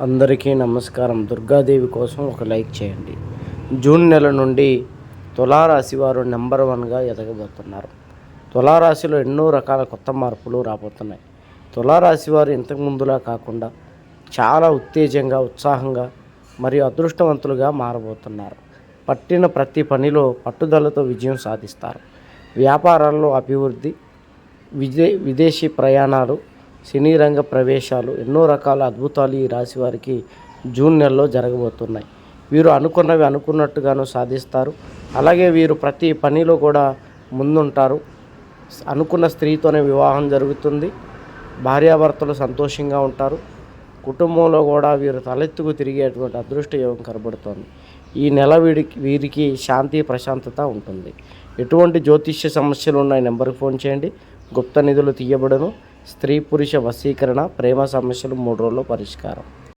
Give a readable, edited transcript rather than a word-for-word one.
అందరికీ నమస్కారం. దుర్గాదేవి కోసం ఒక లైక్ చేయండి. జూన్ నెల నుండి తులారాశి వారు నెంబర్ వన్గా ఎదగబోతున్నారు. తులారాశిలో ఎన్నో రకాల కొత్త మార్పులు రాబోతున్నాయి. తులారాశి వారు ఇంతకు ముందులా కాకుండా చాలా ఉత్తేజంగా, ఉత్సాహంగా మరియు అదృష్టవంతులుగా మారబోతున్నారు. పట్టిన ప్రతి పనిలో పట్టుదలతో విజయం సాధిస్తారు. వ్యాపారాల్లో అభివృద్ధి, విదేశీ ప్రయాణాలు, సినీ రంగ ప్రవేశాలు, ఎన్నో రకాల అద్భుతాలు ఈ రాశి వారికి జూన్ నెలలో జరగబోతున్నాయి. వీరు అనుకున్నవి అనుకున్నట్టుగాను సాధిస్తారు. అలాగే వీరు ప్రతి పనిలో కూడా ముందుంటారు. అనుకున్న స్త్రీతోనే వివాహం జరుగుతుంది. భార్యాభర్తలు సంతోషంగా ఉంటారు. కుటుంబంలో కూడా వీరు తలెత్తుకు తిరిగేటువంటి అదృష్ట యోగం కనబడుతోంది. ఈ నెల వీరికి శాంతి ప్రశాంతత ఉంటుంది. ఎటువంటి జ్యోతిష్య సమస్యలు ఉన్నాయి నెంబర్కి ఫోన్ చేయండి. గుప్త నిధులు తీయబడును. స్త్రీ పురుష వశీకరణ, ప్రేమ సమస్యలు 3 రోజుల్లో పరిష్కారం.